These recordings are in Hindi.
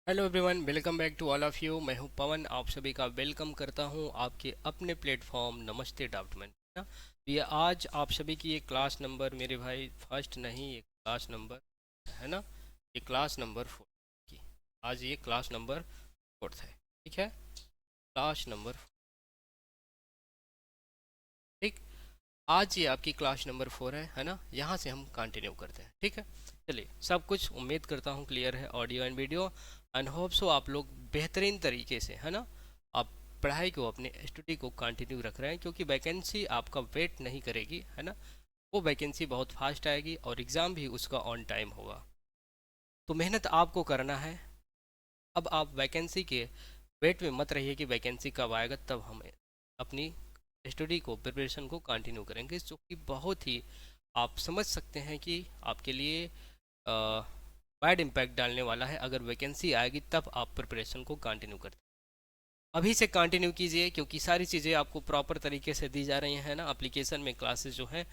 Hello everyone, welcome back to all of you. मैं हूं पवन, आप सभी का वेलकम करता हूं आपके अपने प्लेटफॉर्म नमस्ते डॉक्यूमेंट है ना। ये आज आप सभी की ये क्लास नंबर मेरे भाई फर्स्ट नहीं, ये क्लास नंबर है ना, ये क्लास नंबर 4 की। आज ये क्लास नंबर 4 है, ठीक है, क्लास नंबर 4। ठीक, आज ये आपकी क्लास नंबर 4 है ना। यहाँ से हम कंटिन्यू करते हैं, ठीक है। चलिए, सब कुछ उम्मीद करता हूँ क्लियर है, audio and video, and hope so आप लोग बेहतरीन तरीके से है ना, आप पढ़ाई को, अपने स्टडी को कंटिन्यू रख रहे हैं, क्योंकि वैकेंसी आपका वेट नहीं करेगी है ना। वो वैकेंसी बहुत फास्ट आएगी और एग्ज़ाम भी उसका ऑन टाइम होगा। तो मेहनत आपको करना है। अब आप वैकेंसी के वेट में मत रहिए कि वैकेंसी कब आएगा तब हम अपनी स्टडी को, प्रिपरेशन को कंटिन्यू करेंगे, जो कि बहुत ही आप समझ सकते हैं कि आपके लिए बैड इम्पैक्ट डालने वाला है। अगर वैकेंसी आएगी तब आप प्रिपरेशन को कंटिन्यू करते हैं, अभी से कंटिन्यू कीजिए, क्योंकि सारी चीज़ें आपको प्रॉपर तरीके से दी जा रही हैं ना। एप्लीकेशन में क्लासेस जो हैं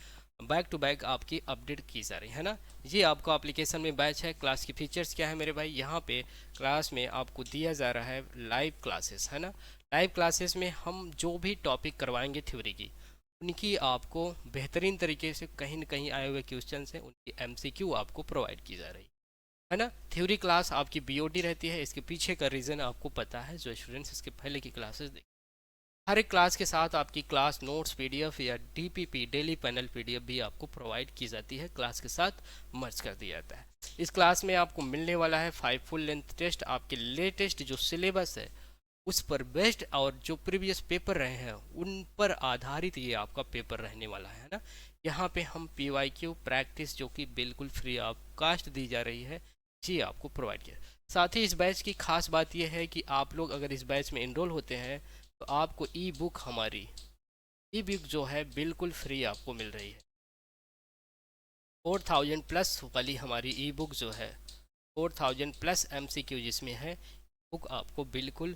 बैक टू बैक आपकी अपडेट की जा रही है ना। ये आपका एप्लीकेशन में बैच है। क्लास की फीचर्स क्या है मेरे भाई, यहाँ पे क्लास में आपको दिया जा रहा है लाइव क्लासेस है ना। लाइव क्लासेस में हम जो भी टॉपिक करवाएंगे थ्योरी की, उनकी आपको बेहतरीन तरीके से कहीं न कहीं आए हुए क्वेश्चन हैं, उनकी एमसीक्यू आपको प्रोवाइड की जा रही है ना। थ्योरी क्लास आपकी बीओडी रहती है, इसके पीछे का रीज़न आपको पता है, जो स्टूडेंट्स इसके पहले की क्लासेस देख। हर एक क्लास के साथ आपकी क्लास नोट्स पीडीएफ या डीपीपी, डेली पैनल पीडीएफ भी आपको प्रोवाइड की जाती है, क्लास के साथ मर्ज कर दिया जाता है। इस क्लास में आपको मिलने वाला है 5 फुल लेंथ टेस्ट, आपके लेटेस्ट जो सिलेबस है उस पर बेस्ड, और जो प्रीवियस पेपर रहे हैं उन पर आधारित ये आपका पेपर रहने वाला है ना। यहाँ पे हम पीवाईक्यू प्रैक्टिस, जो कि बिल्कुल फ्री ऑफ कास्ट दी जा रही है, जी आपको प्रोवाइड किया। साथ ही इस बैच की खास बात यह है कि आप लोग अगर इस बैच में इनरोल होते हैं तो आपको ई बुक, हमारी ई बुक जो है बिल्कुल फ्री आपको मिल रही है। 4000 प्लस वाली हमारी ई बुक जो है, 4000 प्लस एमसीक्यू जिसमें है, बुक आपको बिल्कुल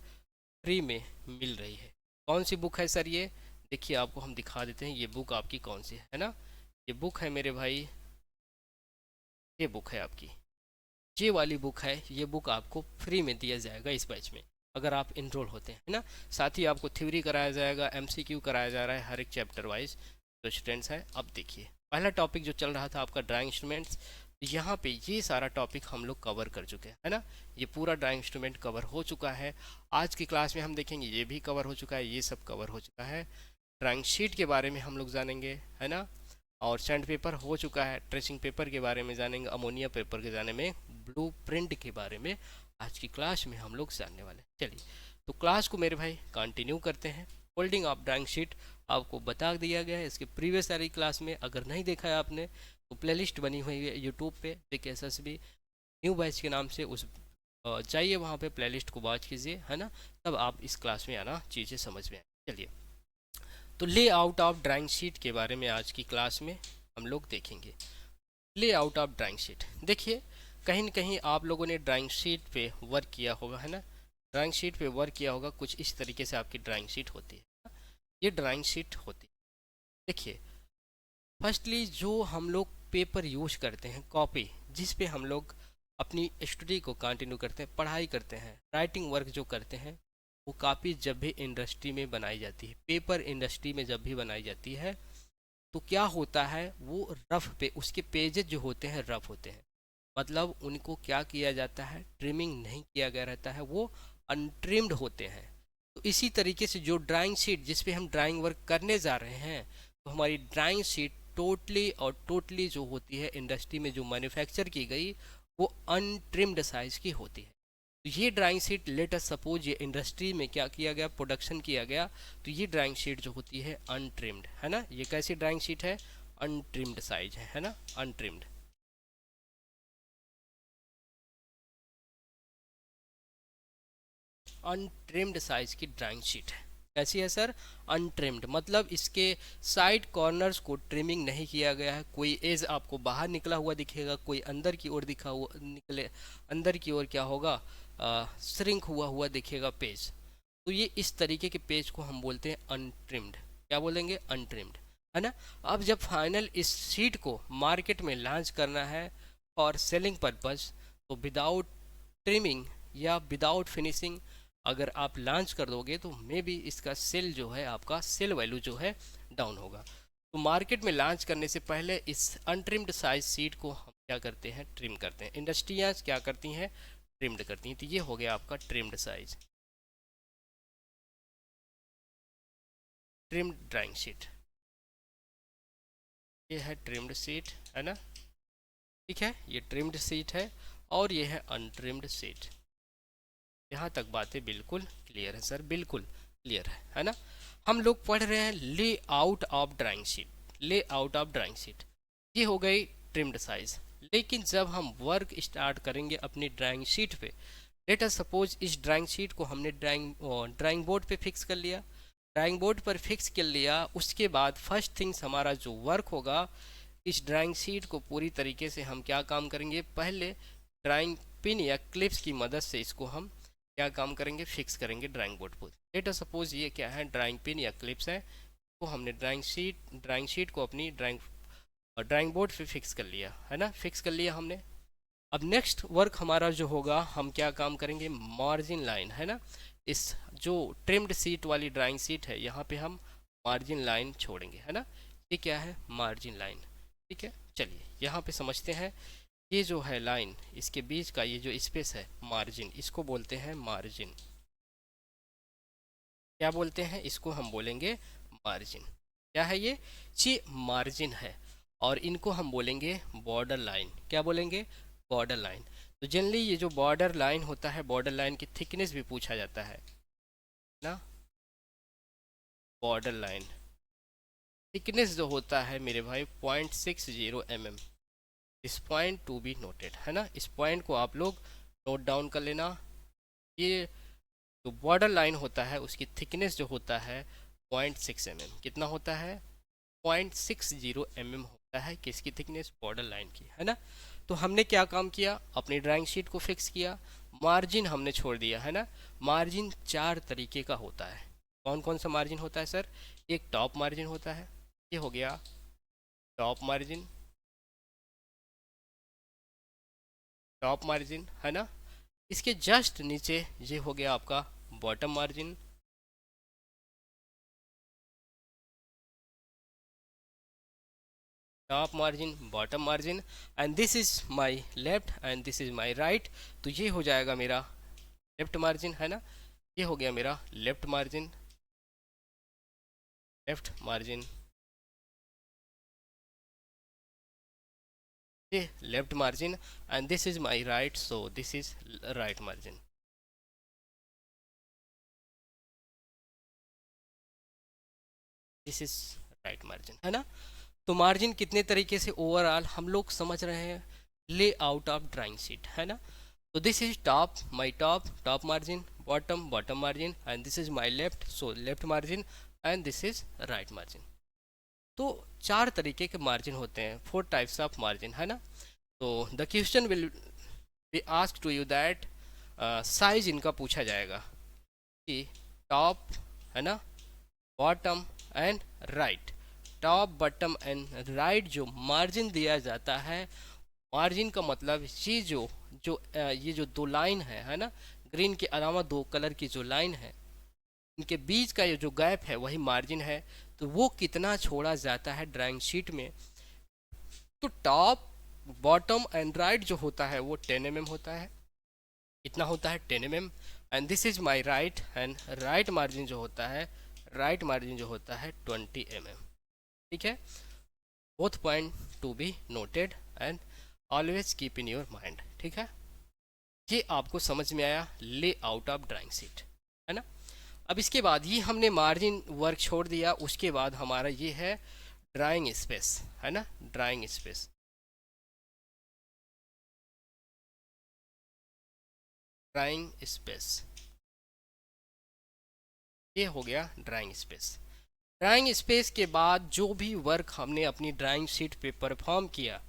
फ्री में मिल रही है। कौन सी बुक है सर ये? देखिए, आपको हम दिखा देते हैं ये बुक आपकी कौन सी है ना। ये बुक है मेरे भाई, ये बुक है आपकी, ये वाली बुक है। ये बुक आपको फ्री में दिया जाएगा इस बैच में, अगर आप इनरोल होते हैं ना। साथ ही आपको थ्योरी कराया जाएगा, एमसीक्यू कराया जा रहा है हर एक चैप्टर वाइज, जो स्टूडेंट्स हैं। अब देखिए, पहला टॉपिक जो चल रहा था आपका ड्राइंग इंस्ट्रूमेंट्स, यहाँ पे ये सारा टॉपिक हम लोग कवर कर चुके हैं है ना। ये पूरा ड्राइंग इंस्ट्रूमेंट कवर हो चुका है। आज की क्लास में हम देखेंगे ये भी कवर हो चुका है, ये सब कवर हो चुका है। ड्राइंग शीट के बारे में हम लोग जानेंगे है ना, और सैंड पेपर हो चुका है। ट्रेसिंग पेपर के बारे में जानेंगे, अमोनिया पेपर के जाने में, ब्लू प्रिंट के बारे में आज की क्लास में हम लोग जानने वाले हैं। चलिए, तो क्लास को मेरे भाई कंटिन्यू करते हैं। होल्डिंग ऑफ ड्राइंग शीट आपको बता दिया गया है इसके प्रीवियस सारी क्लास में। अगर नहीं देखा है आपने तो प्लेलिस्ट बनी हुई है यूट्यूब पे, एक एसएसबी न्यू बैच के नाम से, उस जाइए वहाँ पे प्लेलिस्ट को वॉच कीजिए है ना, तब आप इस क्लास में आना, चीज़ें समझ में आए। चलिए, तो ले आउट ऑफ ड्राइंग शीट के बारे में आज की क्लास में हम लोग देखेंगे। ले आउट ऑफ ड्राइंग शीट, देखिए, कहीं न कहीं आप लोगों ने ड्राइंग शीट पे वर्क किया होगा है ना। ड्राइंग शीट पे वर्क किया होगा, कुछ इस तरीके से आपकी ड्राइंग शीट होती है। ये ड्राइंग शीट होती है। देखिए, फर्स्टली जो हम लोग पेपर यूज करते हैं, कॉपी, जिस पे हम लोग अपनी स्टडी को कंटिन्यू करते हैं, पढ़ाई करते हैं, राइटिंग वर्क जो करते हैं, वो कापी जब भी इंडस्ट्री में बनाई जाती है, पेपर इंडस्ट्री में जब भी बनाई जाती है, तो क्या होता है, वो रफ पे, उसके पेजेस जो होते हैं रफ होते हैं। मतलब उनको क्या किया जाता है, ट्रिमिंग नहीं किया गया रहता है, वो अनट्रिम्ड होते हैं। तो इसी तरीके से जो ड्राइंग शीट जिस पे हम ड्राइंग वर्क करने जा रहे हैं, तो हमारी ड्राइंग शीट टोटली और टोटली जो होती है इंडस्ट्री में जो मैन्युफैक्चर की गई, वो अनट्रिम्ड साइज की होती है। तो ये drawing sheet, let us suppose ये इंडस्ट्री में क्या किया गया, प्रोडक्शन किया गया, तो ये ड्राइंग शीट जो होती है अनट्रिम्ड है ना। ये कैसी ड्राइंग शीट है? अनट्रिम्ड साइज है ना, अनट्रिम्ड। अनट्रिम्ड साइज की ड्राइंग शीट है। कैसी है सर? अनट्रिम्ड, मतलब इसके साइड कॉर्नर्स को ट्रिमिंग नहीं किया गया है। कोई एज आपको बाहर निकला हुआ दिखेगा, कोई अंदर की ओर दिखा हुआ निकले, अंदर की ओर क्या होगा, श्रिंक हुआ हुआ दिखेगा पेज। तो ये इस तरीके के पेज को हम बोलते हैं अनट्रिम्ड। क्या बोलेंगे? अनट्रिम्ड है ना। अब जब फाइनल इस शीट को मार्केट में लॉन्च करना है फॉर सेलिंग पर्पस, तो विदाउट ट्रिमिंग या विदाउट फिनिशिंग अगर आप लॉन्च कर दोगे तो मे बी इसका सेल जो है, आपका सेल वैल्यू जो है डाउन होगा। तो मार्केट में लॉन्च करने से पहले इस अनट्रिम्ड साइज सीड को हम क्या करते हैं, ट्रिम करते हैं। इंडस्ट्रियाँ क्या करती हैं, ट्रिम्ड करती हैं। तो ये हो गया आपका trimmed size, trimmed drawing sheet. ये है ट्रिम्ड शीट, है ना, ठीक है, ये ट्रिम्ड शीट है और ये है अनट्रिम्ड शीट। यहाँ तक बातें बिल्कुल क्लियर है सर, बिल्कुल क्लियर है ना। हम लोग पढ़ रहे हैं ले आउट ऑफ ड्राइंग शीट, ले आउट ऑफ ड्राइंग शीट, ये हो गई ट्रिम्ड साइज। लेकिन जब हम वर्क स्टार्ट करेंगे अपनी ड्राइंग शीट पे, लेट अस सपोज इस ड्राइंग शीट को हमने ड्राइंग बोर्ड पे फिक्स कर लिया, ड्राइंग बोर्ड पर फिक्स कर लिया, उसके बाद फर्स्ट थिंग्स हमारा जो वर्क होगा, इस ड्राइंग शीट को पूरी तरीके से हम क्या काम करेंगे, पहले ड्राइंग पिन या क्लिप्स की मदद से इसको हम क्या काम करेंगे, फिक्स करेंगे ड्राइंग बोर्ड पर। लेट अस सपोज ये क्या है, ड्राइंग पिन या क्लिप्स है, तो हमने ड्राइंग शीट को अपनी ड्राइंग बोर्ड पे फिक्स कर लिया, है ना, फिक्स कर लिया हमने। अब नेक्स्ट वर्क हमारा जो होगा, हम क्या काम करेंगे, मार्जिन लाइन, है ना, इस जो ट्रिम्ड सीट वाली ड्राइंग सीट है, यहाँ पे हम मार्जिन लाइन छोड़ेंगे, है ना। ये क्या है, मार्जिन लाइन, ठीक है। चलिए यहाँ पे समझते हैं, ये जो है लाइन, इसके बीच का ये जो स्पेस है, मार्जिन, इसको बोलते हैं मार्जिन। क्या बोलते हैं इसको, हम बोलेंगे मार्जिन। क्या है ये मार्जिन है। और इनको हम बोलेंगे बॉर्डर लाइन। क्या बोलेंगे, बॉर्डर लाइन। तो जनरली ये जो बॉर्डर लाइन होता है, बॉर्डर लाइन की थिकनेस भी पूछा जाता है ना। बॉर्डर लाइन थिकनेस जो होता है मेरे भाई 0.60 mm, इस पॉइंट टू बी नोटेड, है ना। इस पॉइंट को आप लोग नोट डाउन कर लेना। ये जो बॉर्डर लाइन होता है उसकी थिकनेस जो होता है 0.6 mm, कितना होता है, 0.60 mm होता है किसकी थिकनेस, बॉर्डर लाइन की, है ना। तो हमने क्या काम किया, अपनी ड्राइंग शीट को फिक्स किया, मार्जिन हमने छोड़ दिया, है ना। मार्जिन चार तरीके का होता है। कौन कौन सा मार्जिन होता है सर, एक टॉप मार्जिन होता है, ये हो गया टॉप मार्जिन, टॉप मार्जिन, है ना। इसके जस्ट नीचे ये हो गया आपका bottom margin, top margin, bottom margin, and this is my left and this is my right. तो ये हो जाएगा मेरा लेफ्ट मार्जिन, है ना। ये हो गया मेरा लेफ्ट मार्जिन, लेफ्ट मार्जिन, ये left margin, and this is my right, so this is right margin. This is right margin, है ना। तो मार्जिन कितने तरीके से ओवरऑल हम लोग समझ रहे हैं, ले आउट ऑफ ड्राइंग शीट, है ना। तो this is top, my top, top margin, bottom, bottom margin, and this is my left, so left margin, and this is right margin. तो चार तरीके के मार्जिन होते हैं, 4 टाइप्स ऑफ मार्जिन, है ना। तो the question will be asked to you that, size इनका पूछा जाएगा कि टॉप, है ना, bottom and right. Top, bottom and right जो मार्जिन दिया जाता है, मार्जिन का मतलब ये ये जो दो लाइन है ना, ग्रीन के अलावा दो कलर की जो लाइन है, इनके बीच का ये जो गैप है वही मार्जिन है। तो वो कितना छोड़ा जाता है ड्राइंग शीट में, तो टॉप, बॉटम एंड राइट जो होता है वो 10 mm होता है। इतना होता है 10 mm, and this is my right, and right margin जो होता है, राइट मार्जिन जो होता है 20 mm, ठीक है। Both point to be noted and always keep in your mind, ठीक है। ये आपको समझ में आया, ले आउट ऑफ ड्राइंग शीट, है ना। अब इसके बाद ये हमने मार्जिन वर्क छोड़ दिया, उसके बाद हमारा ये है ड्राइंग स्पेस, है ना, ड्राइंग स्पेस, ड्राइंग स्पेस, ये हो गया ड्राइंग स्पेस। ड्राइंग स्पेस के बाद जो भी वर्क हमने अपनी ड्राइंग शीट पे परफॉर्म किया,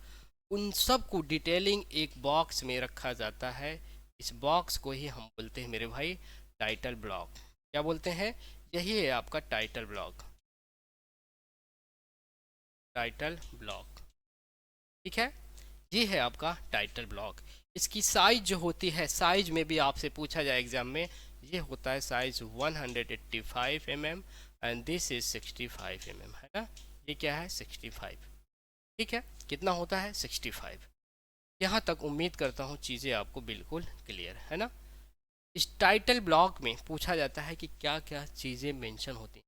उन सब को डिटेलिंग एक बॉक्स में रखा जाता है। इस बॉक्स को ही हम बोलते हैं मेरे भाई टाइटल ब्लॉक। क्या बोलते हैं, यही है आपका टाइटल ब्लॉक, टाइटल ब्लॉक, ठीक है। ये है आपका टाइटल ब्लॉक। इसकी साइज जो होती है, साइज में भी आपसे पूछा जाए एग्जाम में, ये होता है size 185 mm and this is 65 mm, है ना। ये क्या है 65, ठीक है। कितना होता है 65। यहाँ तक उम्मीद करता हूँ चीज़ें आपको बिल्कुल क्लियर है ना। इस टाइटल ब्लॉक में पूछा जाता है कि क्या क्या चीज़ें मेंशन होती हैं,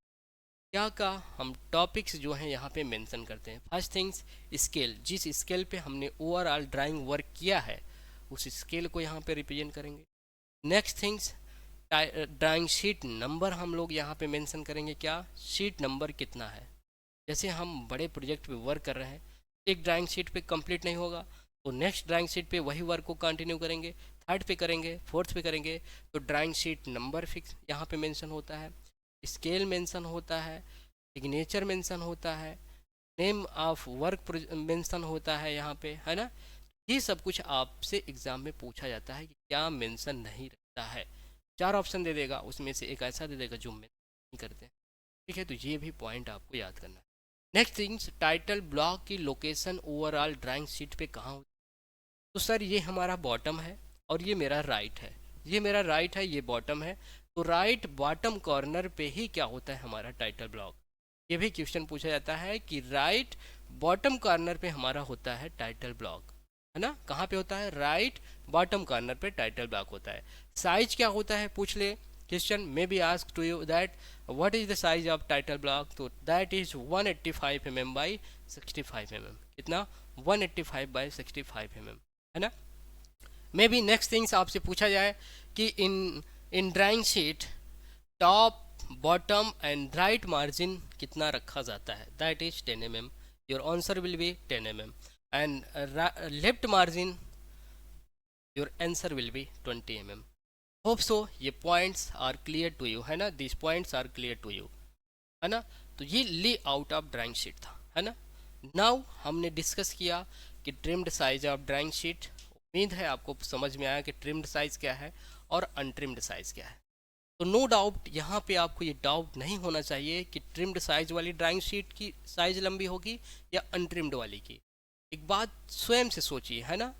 क्या क्या हम टॉपिक्स जो हैं यहाँ पे मेंशन करते हैं। फर्स्ट थिंग्स स्केल, जिस स्केल पे हमने ओवरऑल ड्राइंग वर्क किया है उस स्केल को यहाँ पे रिप्रेजेंट करेंगे। Next things drawing sheet number हम लोग यहाँ पे मेंशन करेंगे, क्या शीट नंबर कितना है। जैसे हम बड़े प्रोजेक्ट पे वर्क कर रहे हैं, एक ड्राइंग शीट पे कंप्लीट नहीं होगा तो नेक्स्ट ड्राइंग शीट पे वही वर्क को कंटिन्यू करेंगे, थर्ड पे करेंगे, फोर्थ पे करेंगे, तो ड्राइंग शीट नंबर फिक्स यहाँ पे मेंशन होता है, स्केल मेंशन होता है, सिग्नेचर मेंशन होता है, नेम ऑफ वर्क मेंशन होता है यहाँ पे, है ना। ये सब कुछ आपसे एग्जाम में पूछा जाता है कि क्या मेंशन नहीं रहता है। 4 ऑप्शन दे देगा, उसमें से एक ऐसा दे देगा जो मेंशन नहीं करते हैं, ठीक है। तो ये भी पॉइंट आपको याद करना है। नेक्स्ट थिंग्स टाइटल ब्लॉक की लोकेशन ओवरऑल ड्राइंग शीट पे कहाँ होती है। तो सर ये हमारा बॉटम है और ये मेरा राइट है, ये मेरा राइट है, ये बॉटम है, तो राइट बॉटम कॉर्नर पे ही क्या होता है हमारा टाइटल ब्लॉक। ये भी क्वेश्चन पूछा जाता है कि राइट बॉटम कॉर्नर पे हमारा होता है टाइटल ब्लॉक, है ना। कहाँ पे होता है, राइट बॉटम कॉर्नर पे टाइटल ब्लॉक होता है। साइज क्या होता है पूछ ले question may be ask to you that what is the size of title block, तो that is 185 mm by 65 mm। कितना 185 बाई 65 mm, है ना। मे बी नेक्स्ट थिंग्स आपसे पूछा जाए कि in drawing sheet top bottom and right margin कितना रखा जाता है, that is 10 mm। Your answer will be 10 mm and left margin your answer will be 20 mm। Hope so ये points are clear to you, है ना, this points are clear to you, है ना। तो ये ले आउट ऑफ ड्राइंग शीट था, है ना। नाउ हमने डिस्कस किया कि trimmed size of drawing sheet. उम्मीद है आपको समझ में आया कि ट्रिम्ड साइज क्या है और अनट्रिम्ड साइज क्या है। तो नो डाउट यहाँ पे आपको ये डाउट नहीं होना चाहिए कि ट्रिम्ड साइज वाली ड्राइंग शीट की साइज लंबी होगी या अनट्रिम्ड वाली की। एक बात स्वयं से सोचिए, है ना,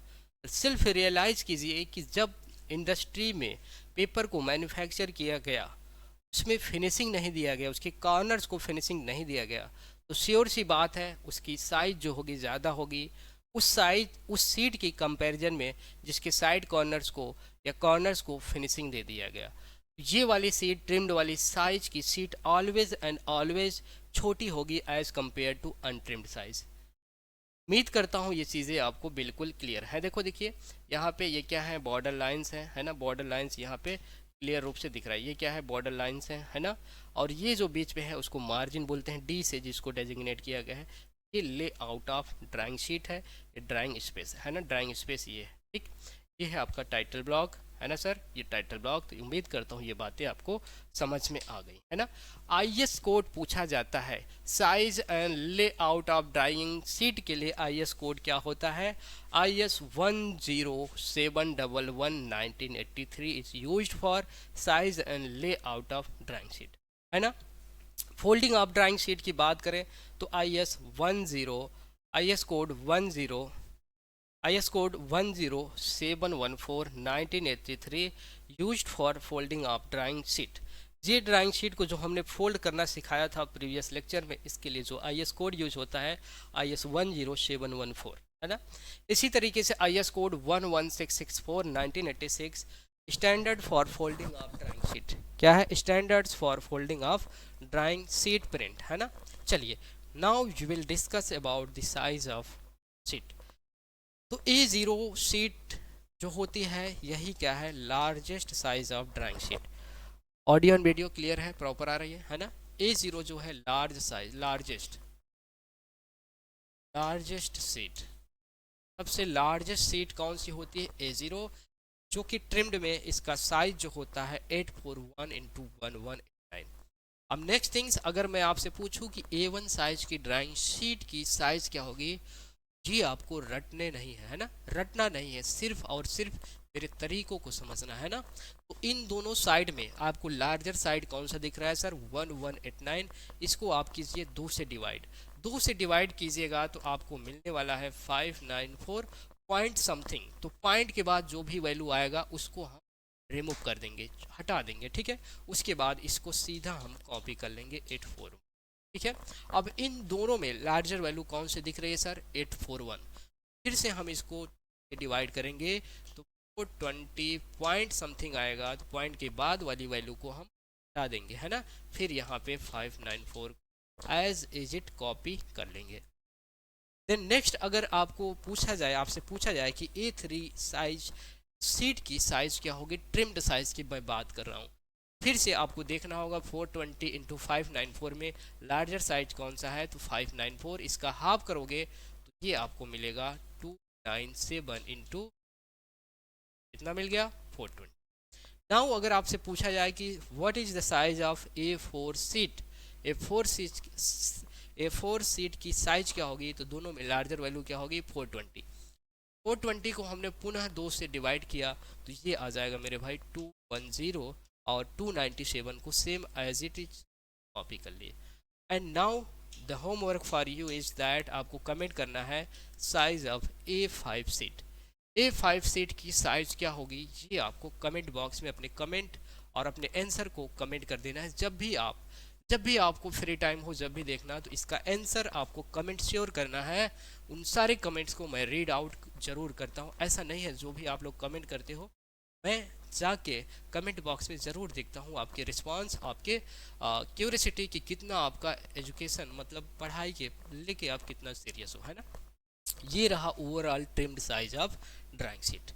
सेल्फ रियलाइज कीजिए कि जब इंडस्ट्री में पेपर को मैन्युफैक्चर किया गया उसमें फिनिशिंग नहीं दिया गया, उसके कॉर्नर्स को फिनिशिंग नहीं दिया गया, तो श्योर सी बात है उसकी साइज जो होगी ज़्यादा होगी उस साइज उस सीट की कंपैरिजन में जिसके साइड कॉर्नर्स को या कॉर्नर्स को फिनिशिंग दे दिया गया। ये वाली सीट ट्रिम्ड वाली साइज की सीट ऑलवेज एंड ऑलवेज छोटी होगी as compare to untrimmed size. उम्मीद करता हूँ ये चीज़ें आपको बिल्कुल क्लियर है। देखो देखिए यहाँ पे ये क्या है, बॉर्डर लाइंस हैं, है ना, बॉर्डर लाइंस यहाँ पे क्लियर रूप से दिख रहा है। ये क्या है, बॉर्डर लाइंस हैं, है ना। और ये जो बीच में है उसको मार्जिन बोलते हैं, डी से जिसको डेजिग्नेट किया गया है। ये ले आउट ऑफ ड्राइंग शीट है, ये ड्राइंग स्पेस है ना, ड्राइंग स्पेस ये है, ठीक। ये है आपका टाइटल ब्लॉक, है ना सर, ये टाइटल ब्लॉक। तो उम्मीद करता हूँ ये बातें आपको समझ में आ गई, है ना। आईएस कोड पूछा जाता है, size and layout of drawing sheet के लिए आईएस कोड क्या होता है, IS 10711/1983 is used for size and layout of drawing sheet, है ना। फोल्डिंग ऑफ ड्राइंग शीट की बात करें तो IS code 10714/1983 used for folding of drawing sheet. ये ड्राइंग शीट को जो हमने फोल्ड करना सिखाया था प्रीवियस लेक्चर में, इसके लिए जो IS कोड यूज होता है IS 10714, है ना। इसी तरीके से IS code 11664/1986 standard for folding of drawing sheet, क्या है, standards for folding of drawing sheet print, है ना। चलिए now you will discuss about the size of sheet. तो A0 शीट जो होती है यही क्या है, largest size of drawing sheet. Audio and video clear है, प्रॉपर आ रही है ना। A0 जो है लार्ज साइज, लार्जेस्ट सीट, सबसे लार्जेस्ट सीट कौन सी होती है, A0, जो कि ट्रिम्ड में इसका साइज जो होता है 841x1189। अब नेक्स्ट थिंग्स अगर मैं आपसे पूछूं कि A1 साइज की ड्राइंग शीट की साइज क्या होगी, जी आपको रटने नहीं है ना, रटना नहीं है, सिर्फ और सिर्फ मेरे तरीकों को समझना है ना। तो इन दोनों साइड में आपको लार्जर साइड कौन सा दिख रहा है सर, 1189, इसको आप कीजिए 2 से डिवाइड, 2 से डिवाइड कीजिएगा तो आपको मिलने वाला है 594 पॉइंट समथिंग, तो पॉइंट के बाद जो भी वैल्यू आएगा उसको हम रिमूव कर देंगे, हटा देंगे, ठीक है। उसके बाद इसको सीधा हम कॉपी कर लेंगे 841, ठीक है। अब इन दोनों में लार्जर वैल्यू कौन से दिख रही है सर? 841। फिर से हम इसको डिवाइड करेंगे तो 420 पॉइंट समथिंग आएगा, तो पॉइंट के बाद वाली वैल्यू को हम हटा देंगे, है ना। फिर यहाँ पे 594 एज इज इट कॉपी कर लेंगे। देन नेक्स्ट, अगर आपको पूछा जाए, आपसे पूछा जाए कि A3 साइज सीट की साइज क्या होगी, ट्रिम्ड साइज की मैं बात कर रहा हूँ, फिर से आपको देखना होगा 420 इंटू 594 में लार्जर साइज कौन सा है, तो 594, इसका हाफ करोगे तो ये आपको मिलेगा 297 इंटू कितना मिल गया, 420। नाउ अगर आपसे पूछा जाए कि what is the size of A4 seat, A4 seat की साइज क्या होगी, तो दोनों में लार्जर वैल्यू क्या होगी, 420। 420 को हमने पुनः 2 से डिवाइड किया तो ये आ जाएगा मेरे भाई 210, और 297 को same as it is copy कर लिए। And now the homework for you is that आपको कमेंट करना है size of A5 sheet. A5 sheet की साइज क्या होगी, ये आपको कमेंट बॉक्स में अपने कमेंट और अपने आंसर को कमेंट कर देना है। जब भी आपको फ्री टाइम हो, जब भी देखना, तो इसका आंसर आपको कमेंट श्योर करना है। उन सारे कमेंट्स को मैं रीड आउट जरूर करता हूँ, ऐसा नहीं है जो भी आप लोग कमेंट करते हो मैं जाके कमेंट बॉक्स में ज़रूर देखता हूँ आपके रिस्पांस, आपके क्यूरियोसिटी कि कितना आपका एजुकेशन मतलब पढ़ाई के लेके आप कितना सीरियस हो, है ना। ये रहा overall trimmed size of drawing sheet.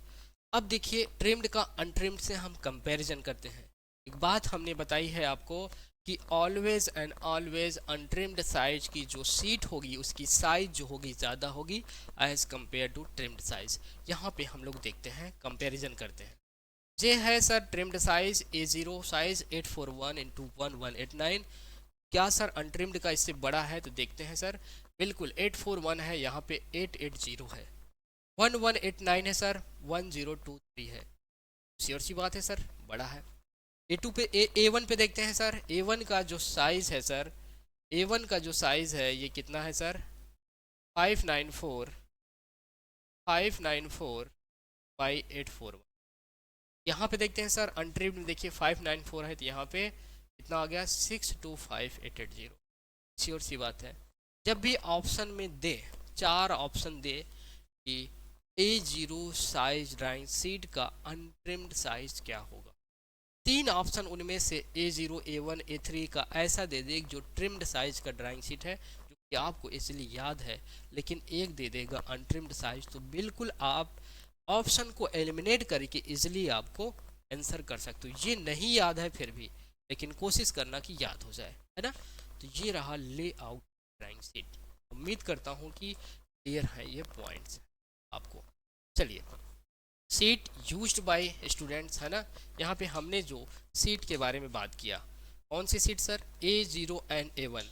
अब देखिए ट्रिम्ड का अनट्रिम्ड से हम कंपैरिजन करते हैं। एक बात हमने बताई है आपको कि always and always untrimmed size की जो सीट होगी उसकी साइज जो होगी ज़्यादा होगी as compare to trimmed size. यहाँ पे हम लोग देखते हैं, कंपैरिजन करते हैं। ये है sir trimmed size A0 size 841 into 1189। क्या सर अनट्रिम्ड का इससे बड़ा है, तो देखते हैं सर। बिल्कुल 841 है, यहाँ पे 880 है। 1189 है सर, 1023 है। श्योर सी बात है सर, बड़ा है। A2 पे A1 पे देखते हैं सर। A1 का जो साइज है सर, A1 का जो साइज है ये कितना है सर, 594 बाई 841। यहाँ पे देखते हैं सर अनट्रिम्ड में, देखिए 594 है तो यहाँ पे कितना आ गया 625880। श्योर सी बात है। जब भी ऑप्शन में दे, 4 ऑप्शन दे कि A0 साइज ड्राइंग शीट का अनट्रिम्ड साइज क्या होगा, 3 ऑप्शन उनमें से A0 A1 A3 का ऐसा दे दे जो ट्रिम्ड साइज का ड्राइंग शीट है जो कि आपको इसलिए याद है, लेकिन एक दे देगा अनट्रिम्ड साइज, तो बिल्कुल आप ऑप्शन को एलिमिनेट करके इजिली आपको आंसर कर सकते हो। ये नहीं याद है फिर भी, लेकिन कोशिश करना कि याद हो जाए, है ना। तो ये रहा लेआउट ड्राइंग शीट। उम्मीद करता हूँ कि क्लियर है ये पॉइंट्स आपको। चलिए, सीट यूज्ड बाय स्टूडेंट्स, है ना। यहाँ पे हमने जो सीट के बारे में बात किया, कौन सी seat sir, A0 and A1।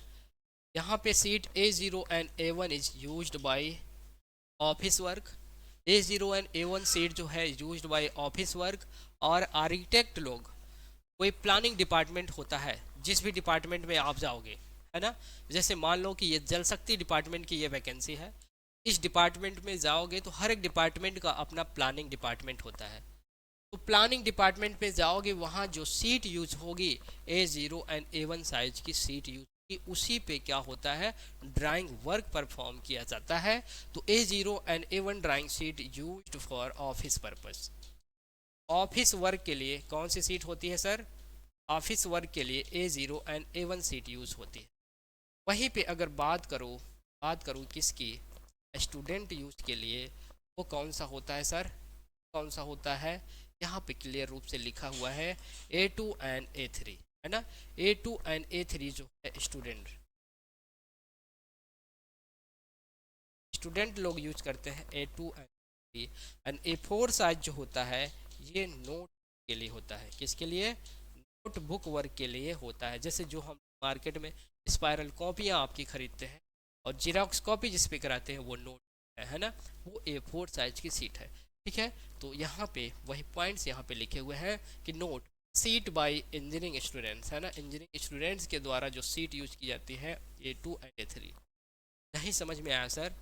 यहाँ पे seat A0 and A1 is used by office work. A0 and A1 seat जो है यूज्ड बाय ऑफिस वर्क और आर्किटेक्ट लोग, कोई प्लानिंग डिपार्टमेंट होता है, जिस भी डिपार्टमेंट में आप जाओगे, है ना। जैसे मान लो कि ये जल शक्ति डिपार्टमेंट की ये वैकेंसी है, इस डिपार्टमेंट में जाओगे तो हर एक डिपार्टमेंट का अपना प्लानिंग डिपार्टमेंट होता है। तो प्लानिंग डिपार्टमेंट में जाओगे, वहाँ जो सीट यूज होगी A0 एंड A1 साइज की सीट यूज होगी, उसी पे क्या होता है, ड्राइंग वर्क परफॉर्म किया जाता है। तो A0 and A1 drawing sheet used for office purpose. Office work के लिए कौन सी सीट होती है सर, ऑफिस वर्क के लिए A0 and A1 seat use होती है। वहीं पे अगर बात करूँ किसकी, स्टूडेंट यूज के लिए, वो कौन सा होता है सर, कौन सा होता है, यहाँ पे क्लियर रूप से लिखा हुआ है A2 एंड A3, है ना। A2 एंड A3 जो है स्टूडेंट लोग यूज करते हैं A2 and A3। And A4 size जो होता है ये नोट के लिए होता है, किसके लिए, नोटबुक वर्क के लिए होता है। जैसे जो हम मार्केट में स्पायरल कॉपियाँ आपकी खरीदते हैं और जीरोक्स कॉपी जिस पे कराते हैं वो नोट है ना, वो A4 साइज की सीट है, ठीक है। तो यहाँ पे वही पॉइंट्स यहाँ पे लिखे हुए हैं कि note sheet by engineering students, है ना, इंजीनियरिंग स्टूडेंट्स के द्वारा जो सीट यूज की जाती है A2 एंड A3। नहीं समझ में आया सर,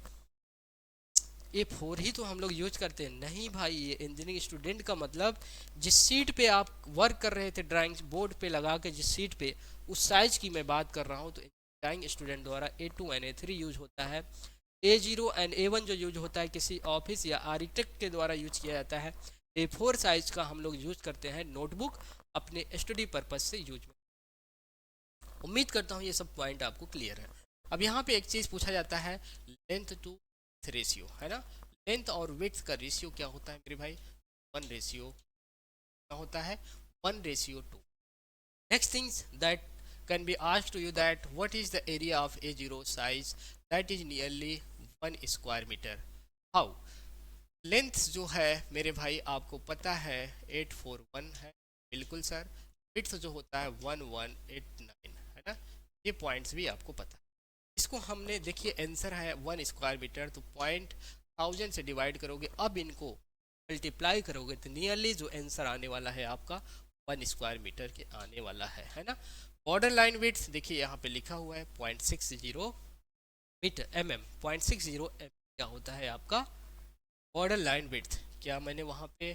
A4 ही तो हम लोग यूज करते हैं। नहीं भाई, ये इंजीनियरिंग स्टूडेंट का मतलब जिस सीट पे आप वर्क कर रहे थे ड्राइंग बोर्ड पे लगा के, जिस सीट पे, उस साइज की मैं बात कर रहा हूँ। तो ड्राइंग स्टूडेंट द्वारा A2 एंड A3 यूज होता है। A0 एंड A1 जो यूज होता है किसी ऑफिस या आर्किटेक्ट के द्वारा यूज किया जाता है। A4 साइज का हम लोग यूज करते हैं नोटबुक अपने स्टडी पर्पज से यूज में। उम्मीद करता हूँ ये सब पॉइंट आपको क्लियर है। अब यहाँ पे एक चीज़ पूछा जाता है, लेंथ टू रेशियो, है ना। लेंथ और विड्थ का रेशियो क्या होता है मेरे भाई? 1 रेशियो क्या होता है? 1:2। Next things that can be asked to you that what is the area of A0 size that is nearly 1 square meter. How? Length जो है मेरे भाई आपको पता है 841 है, बिल्कुल सर। विड्थ जो होता है 1189 है ना। ये पॉइंट्स भी आपको पता है। इसको हमने देखिए आंसर है 1 स्क्वायर मीटर, तो 0.1000 से डिवाइड करोगे, अब इनको मल्टीप्लाई करोगे तो नियरली जो आंसर आने वाला है आपका 1 स्क्वायर मीटर के आने वाला है ना। बॉर्डर लाइन विड्थ देखिए यहाँ पे लिखा हुआ है 0.60 मीटर mm, 0.60 mm क्या होता है आपका बॉर्डर लाइन विड्थ। क्या मैंने वहाँ पे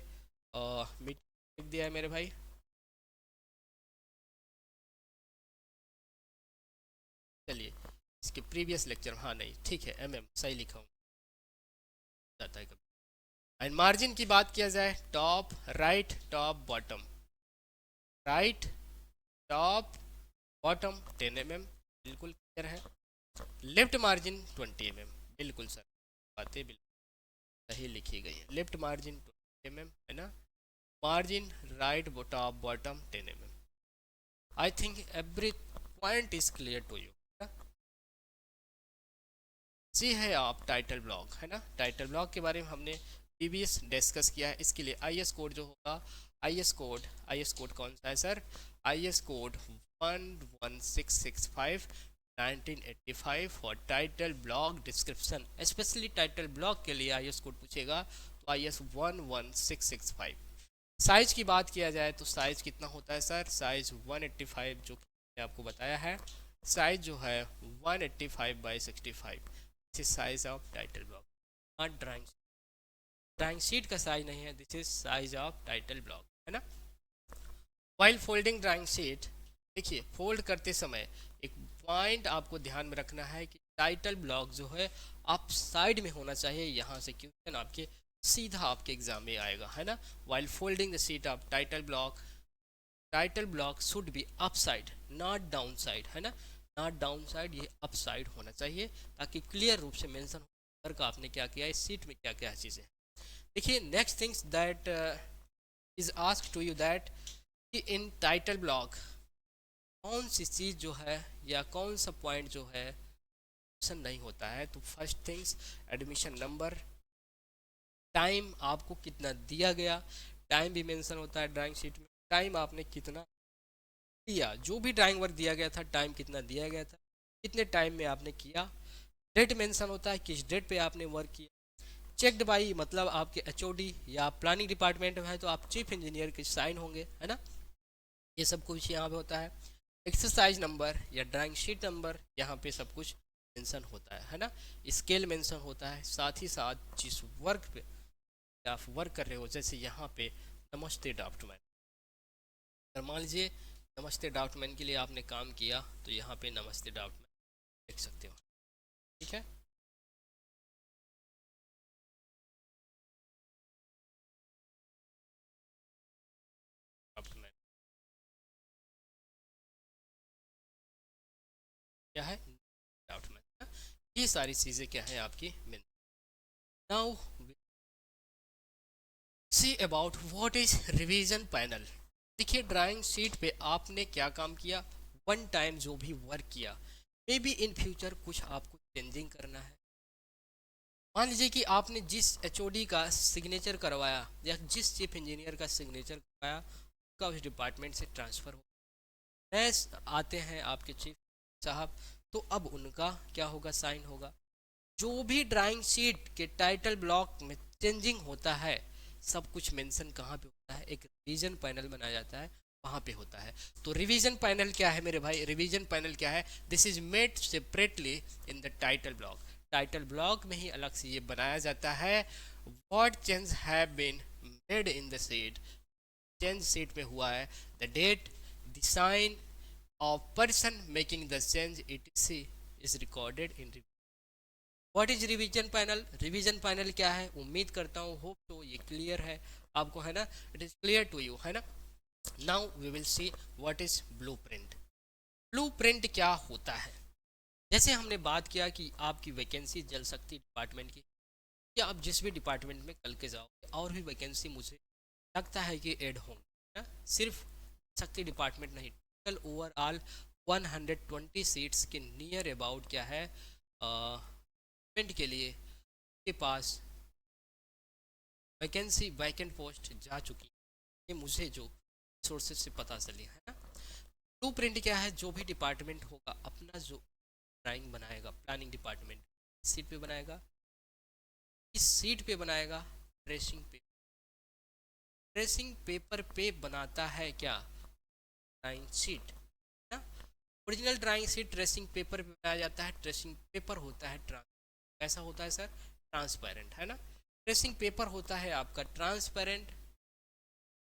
मीटर लिख दिया है मेरे भाई? चलिए इसके प्रीवियस लेक्चर, हाँ नहीं ठीक है, mm सही लिखा हूँ, जाता है कभी। एंड मार्जिन की बात किया जाए, top right top bottom, right top bottom 10 mm, बिल्कुल क्लियर है। लेफ्ट मार्जिन 20 mm, बिल्कुल सर, बातें बिल्कुल सही लिखी गई है। लेफ्ट मार्जिन 20 mm है ना। Margin right top bottom 10 mm। I think every point is clear to you. सी है आप टाइटल ब्लॉक, है ना। टाइटल ब्लॉक के बारे में हमने प्रीवियस डिस्कस किया है। इसके लिए आई एस कोड जो होगा, आई एस कोड कौन सा है sir? I S code 11665 1985 for title block description. Specially title block के लिए आई एस कोड पूछेगा तो आई एस 11665। साइज की बात किया जाए तो साइज कितना होता है सर? साइज 185, जो मैंने आपको बताया है। साइज जो है 185/65, size of title block, not drawing sheet का साइज नहीं है, this is size of title block, है ना। वाइल फोल्डिंग ड्राइंग शीट, देखिए फोल्ड करते समय एक पॉइंट आपको ध्यान में रखना है कि टाइटल ब्लॉक जो है आप साइड में होना चाहिए। यहाँ से क्वेश्चन आपके सीधा आपके एग्जाम में आएगा, है ना। While folding the sheet of title block should be up side not down side, है ना। नॉट डाउन साइड, ये अप साइड होना चाहिए ताकि क्लियर रूप से मेंशन हो का आपने क्या किया, इस सीट में क्या क्या चीज़ें। देखिए next things that is asked to you that कि इन टाइटल ब्लॉक कौन सी चीज़ जो है या कौन सा पॉइंट जो है मेंशन नहीं होता है। तो first things admission number, time आपको कितना दिया गया, टाइम भी मेंशन होता है ड्राइंग शीट में। टाइम आपने कितना दिया, जो भी ड्राइंग वर्क दिया गया था टाइम कितना दिया गया था, कितने टाइम में आपने किया। डेट मेंशन होता है, किस डेट पे आपने वर्क किया। चेक्ड बाई मतलब आपके एचओडी या प्लानिंग डिपार्टमेंट में है तो आप चीफ इंजीनियर के साइन होंगे, है ना। ये सब कुछ यहाँ पे होता है। एक्सरसाइज नंबर या ड्राइंग शीट नंबर, यहाँ पे सब कुछ मेंशन होता है ना। स्केल मेंशन होता है, साथ ही साथ जिस वर्क पे आप वर्क कर रहे हो, जैसे यहाँ पे नमस्ते ड्राफ्टमैन, मान लीजिए नमस्ते ड्राफ्टमैन के लिए आपने काम किया तो यहाँ पे नमस्ते ड्राफ्टमैन लिख सकते हो, ठीक है। ड्राफ्टमैन क्या है? ड्राफ्टमैन। ये सारी चीज़ें क्या है आपकी main. Now see about what is revision panel. देखिए ड्राइंग शीट पे आपने क्या काम किया, वन टाइम जो भी वर्क किया, मे बी इन फ्यूचर कुछ आपको चेंजिंग करना है। मान लीजिए कि आपने जिस एचओडी का सिग्नेचर करवाया या जिस चीफ इंजीनियर का सिग्नेचर करवाया उसका उस डिपार्टमेंट से ट्रांसफ़र हो, नए आते हैं आपके चीफ साहब, तो अब उनका क्या होगा, साइन होगा। जो भी ड्राइंग शीट के टाइटल ब्लॉक में चेंजिंग होता है सब कुछ मेंशन कहाँ पे होता है, एक रिवीजन पैनल बनाया जाता है, वहाँ पे होता है। तो रिवीजन पैनल क्या है मेरे भाई? रिवीजन पैनल क्या है? This is made separately in the title block. Title block में ही अलग से ये बनाया जाता है। What change have been made in the sheet, change sheet में हुआ है, the date, the sign of person making the change it is recorded in. What is revision panel, revision panel क्या है, उम्मीद करता हूँ होप तो ये क्लियर है आपको, है ना, it is clear to you, है ना। Now we will see what is blueprint. Blueprint क्या होता है, जैसे हमने बात किया कि आपकी वैकेंसी जल शक्ति डिपार्टमेंट की, या आप जिस भी डिपार्टमेंट में कल के जाओगे और भी वैकेंसी मुझे लगता है कि ऐड होंगे ना, सिर्फ शक्ति डिपार्टमेंट नहीं, टोटल ओवरऑल 120 सीट्स के नियर अबाउट क्या है के लिए के पास वैकेंसी वैकेंट पोस्ट जा चुकी है, ये मुझे जो सोर्सेज से पता चली है ना। ब्लू प्रिंट क्या है, जो भी डिपार्टमेंट होगा अपना जो ड्राइंग बनाएगा, प्लानिंग डिपार्टमेंट सीट पे बनाएगा, इस सीट पे बनाएगा ट्रेसिंग पेपर, ट्रेसिंग पेपर पे बनाता है क्या, ड्राइंग शीट ना। Original drawing sheet tracing paper पे बनाया जाता है, ट्रेसिंग पेपर होता है कैसा होता है सर, ट्रांसपेरेंट, है ना। ट्रेसिंग पेपर होता है आपका ट्रांसपेरेंट,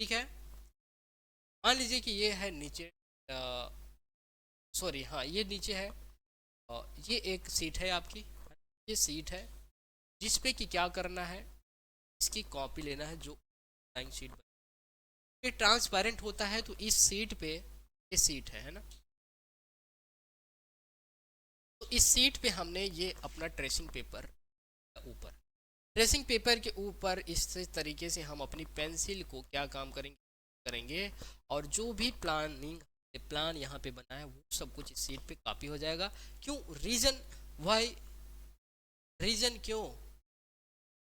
ठीक है। मान लीजिए कि ये है नीचे, सॉरी हाँ ये नीचे है, ये एक सीट है आपकी, ये सीट है जिस पे कि क्या करना है, इसकी कॉपी लेना है जो ड्राइंग शीट ये ट्रांसपेरेंट होता है, तो इस सीट पे ये सीट है ना, तो इस सीट पे हमने ये अपना ट्रेसिंग पेपर ऊपर, ट्रेसिंग पेपर के ऊपर इस तरीके से हम अपनी पेंसिल को क्या काम करेंगे और जो भी प्लान यहाँ पे बना है वो सब कुछ इस सीट पे कॉपी हो जाएगा। क्यों, रीजन वाई, रीजन क्यों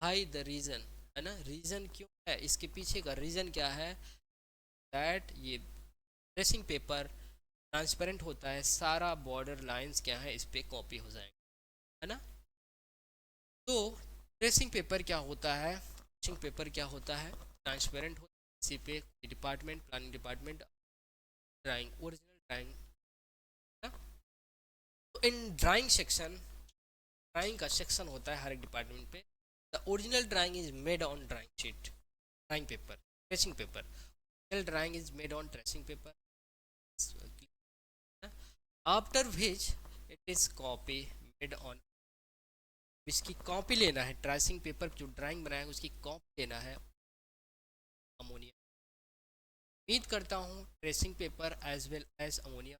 भाई, द रीजन है ना, रीजन क्यों है, इसके पीछे का रीजन क्या है, दैट ये ट्रेसिंग पेपर ट्रांसपेरेंट होता है, सारा बॉर्डर लाइंस क्या है इस पे कॉपी हो जाएंगे, है ना। तो ट्रेसिंग पेपर क्या होता है, ट्रेसिंग पेपर क्या होता है, ट्रांसपेरेंट होता है, इसी पे department, planning department drawing, original drawing ना। तो इन ड्राइंग सेक्शन, ड्राइंग का सेक्शन होता है हर एक डिपार्टमेंट पे, the original drawing is made on drawing sheet, drawing paper, tracing paper, original drawing is made on tracing paper, after which it is copy made on, इसकी कॉपी लेना है, ट्रेसिंग पेपर जो ड्राइंग बनाया है उसकी कॉपी लेना है अमोनिया। उम्मीद करता हूँ tracing paper as well as ammonia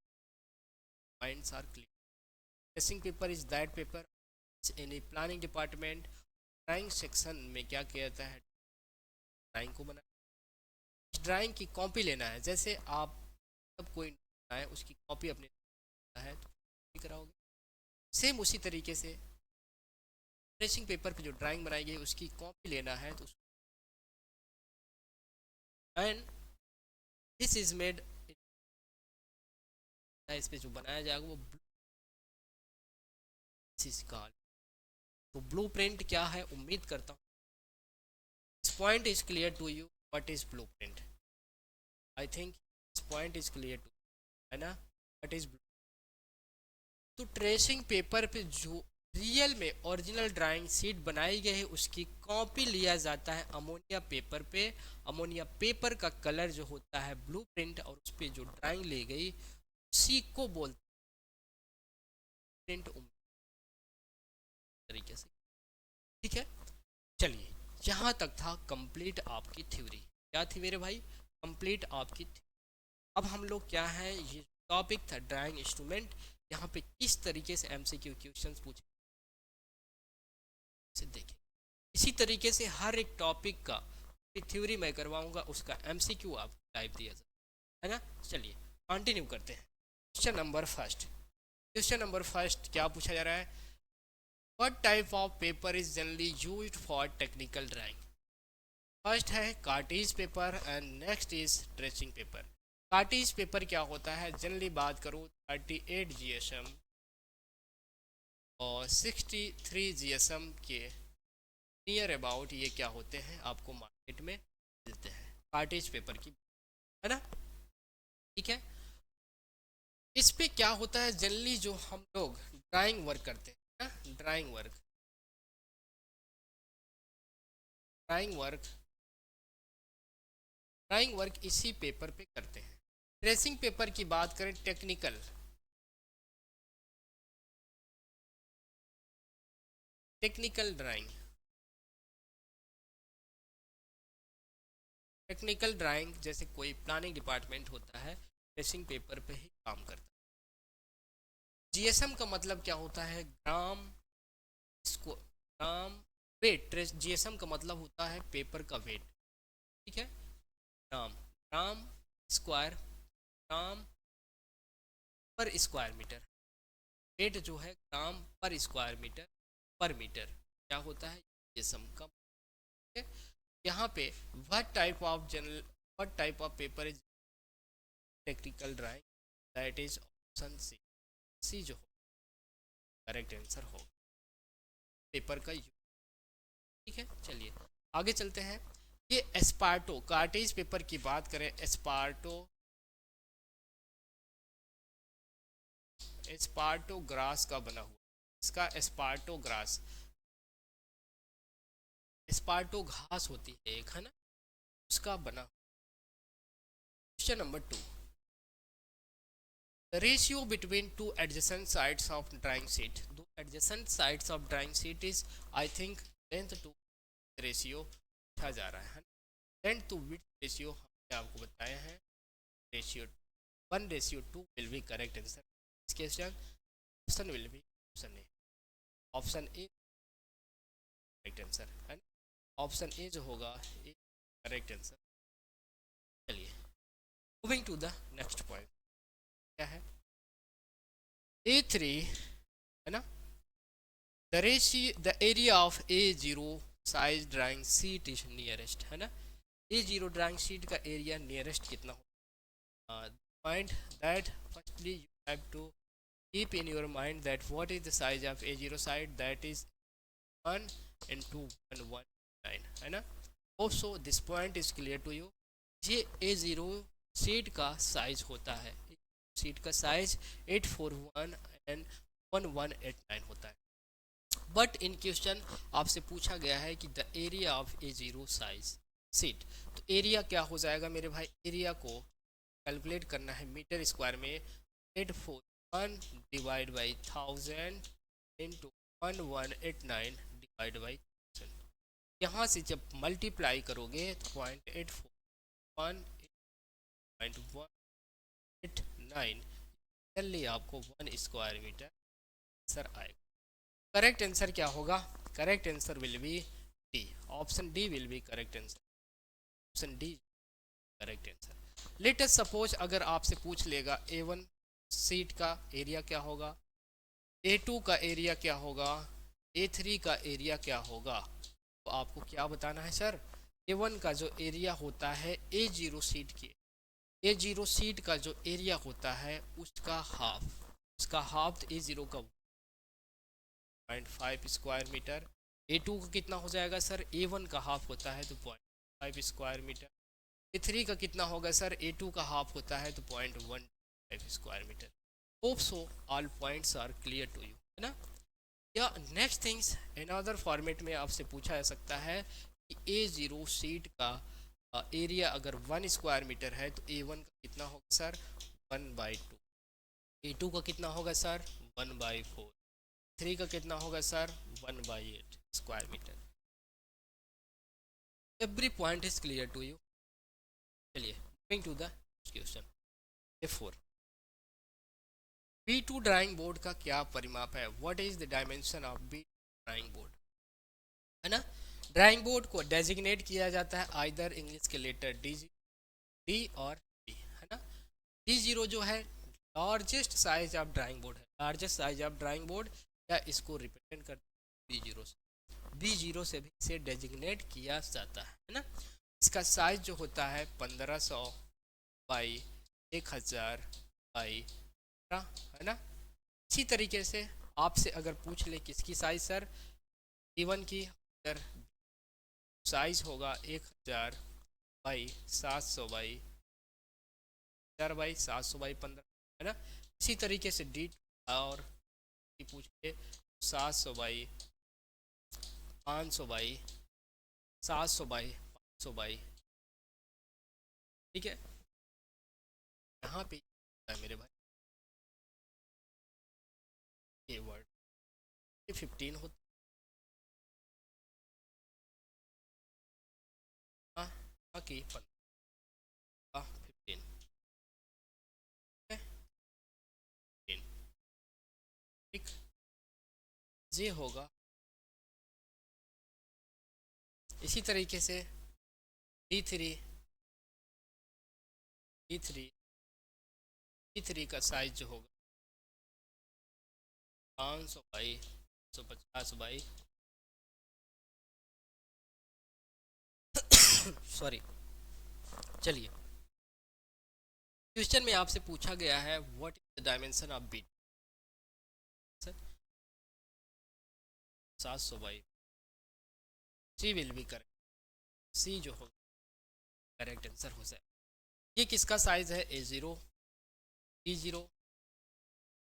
points are clear. Tracing paper is that paper in a planning department, drawing section में क्या किया जाता है, ड्राइंग को बना, इस ड्राइंग की कॉपी लेना है, जैसे आप सब कोई बनाए उसकी कॉपी अपने है तो कराओगे, सेम उसी तरीके से ट्रेसिंग पेपर पे जो ड्राइंग बनाई गई उसकी कॉपी लेना है, तो एंड दिस इज मेड, इस पे जो बनाया जाएगा वो तो ब्लू प्रिंट क्या है, उम्मीद करता हूँ this point is clear to you, what is blueprint, I think this point is clear to, है ना, व्हाट इज ब्लू। तो ट्रेसिंग पेपर पे जो रियल में ओरिजिनल ड्राइंग शीट बनाई गई है उसकी कॉपी लिया जाता है अमोनिया पेपर पे, अमोनिया पेपर का कलर जो होता है ब्लू प्रिंट, और उस पर जो ड्राइंग ली गई उसी को बोलते प्रिंट तरीके से, ठीक है। चलिए यहाँ तक था कंप्लीट आपकी थ्योरी, क्या थी मेरे भाई, कंप्लीट आपकी अब हम लोग क्या है, ये टॉपिक था ड्राइंग इंस्ट्रूमेंट, यहाँ पे किस तरीके से एमसीक्यू क्वेश्चंस पूछे देखें, इसी तरीके से हर एक टॉपिक का थ्योरी मैं करवाऊंगा, उसका एमसीक्यू आप टाइप दिया जाए, है ना। चलिए कंटिन्यू करते हैं। Question number first, question number first क्या पूछा जा रहा है, what type of paper is generally used for technical drawing. First है cartridge paper and next is tracing paper. Cartridge paper क्या होता है, जनरली बात करूँ 38 GSM और 63 GSM के नियर अबाउट ये क्या होते हैं आपको मार्केट में मिलते हैं कार्टेज पेपर की, है ना, ठीक है। इस पे क्या होता है, जनरली जो हम लोग ड्राइंग वर्क करते हैं ना, drawing work, drawing work, drawing work इसी पेपर पे करते हैं। ट्रेसिंग पेपर की बात करें, technical, technical drawing, technical drawing जैसे कोई प्लानिंग डिपार्टमेंट होता है, ट्रेसिंग पेपर पे ही काम करता है। जीएसएम का मतलब क्या होता है, ग्राम, इसको ग्राम वेट, जीएसएम का मतलब होता है पेपर का वेट, ठीक है। ग्राम, ग्राम स्क्वायर, ग्राम पर स्क्वायर मीटर, वेट जो है ग्राम पर स्क्वायर मीटर पर मीटर, क्या होता है, जीएसएम का, ठीक है। यहाँ पे what type of general, what type of paper is technical drawing, that is option C, C जो करेक्ट आंसर होगा पेपर का यूज, ठीक है। चलिए आगे चलते हैं। ये एस्पार्टो, कार्टेज पेपर की बात करें, एस्पार्टो, एस्पार्टो ग्रास का बना हुआ, इसका एस्पार्टो ग्रास, एस्पार्टो घास होती है एक, है ना, उसका बना। Question number 2, the ratio between two adjacent sides of drawing sheet, दो adjacent sides of drawing sheet is I think length to ratio पूछा जा रहा है, लेंथ टू विड्थ रेशियो हमने आपको बताया है, ratio 1:2 will be correct answer. इस question option will be option A, option A correct answer है ना, ऑप्शन ए जो होगा ए करेक्ट आंसर। चलिए moving to the next point, क्या है, A3 है ना, the ratio, the area of A0 size drawing sheet is nearest, है ना, A0 ड्राइंग शीट का एरिया नियरेस्ट कितना हो, find that firstly you have to keep in your mind that what is the size of A0 side, that is 1 into 119, है ना। also this point is clear to you, ये A0 शीट का साइज होता है, शीट का साइज 841 एंड 1189 होता है, बट इन क्वेश्चन आपसे पूछा गया है कि the area of A0 size sheet, तो एरिया क्या हो जाएगा मेरे भाई, एरिया को कैलकुलेट करना है मीटर स्क्वायर में, 841 divide by 1000 into 1189 divide by 1000, यहाँ से जब मल्टीप्लाई करोगे तो 0.841.189 जल्दी आपको 1 स्क्वायर मीटर आंसर आएगा। करेक्ट आंसर क्या होगा, correct answer will B D, option D will be correct answer, option D correct answer. Let us suppose अगर आपसे पूछ लेगा A1 सीट का एरिया क्या होगा, A2 का एरिया क्या होगा, A3 का एरिया क्या होगा, तो आपको क्या बताना है सर, A1 का जो एरिया होता है A0 सीट के, A0 सीट का जो एरिया होता है उसका हाफ, उसका हाफ तो A0 का 0.5 स्क्वायर मीटर, A2 का कितना हो जाएगा सर, A1 का हाफ होता है तो 0.5 स्क्वायर मीटर, A3 का कितना होगा सर, A2 का हाफ होता है तो 0.15 square meter. Hope so all points are clear to you, है ना। या नेक्स्ट थिंग्स अनदर फॉर्मेट में आपसे पूछा जा सकता है कि A0 शीट का एरिया अगर 1 स्क्वायर मीटर है तो A1 का कितना होगा सर, 1/2, A2 का कितना होगा सर, 1/4, 3 का कितना होगा sir, 1/8 square metre. Every point is clear to you. चलिए moving to the question A4, B2 drawing board का क्या परिमाप है, what is the dimension of B drawing board, है ना। ड्राइंग बोर्ड को डेजिग्नेट किया जाता है आइदर इंग्लिश के लेटर डी और डी, है ना। D0 जो है largest size of drawing board है, largest size of drawing board, या इसको रिप्रेजेंट करते हैं B0 से, B0 से भी इसे डेजिग्नेट किया जाता है ना। इसका साइज जो होता है 1500 बाई 1000 बाई, है ना। इसी तरीके से आपसे अगर पूछ ले किसकी साइज सर, D1 की, अगर साइज होगा 1000 बाई 700 बाई 1000 बाई 700 बाई 15, है ना। इसी तरीके से D और पूछ ले 700 बाई 500 बाई 700 बाई 500 बाई, ठीक है। यहाँ पे है मेरे भाई ये वर्ड, ये 15 होता है, बाकी 15 15 ठीक, ये होगा। इसी तरीके से D3 D3 D3 का साइज जो होगा 500 बाई 150 बाई सॉरी, चलिए। क्वेश्चन में आपसे पूछा गया है what is the dimension of beat, 700 by, C will be correct, C जो होगा करेक्ट आंसर हो जाए। ये किसका साइज है, A0 D0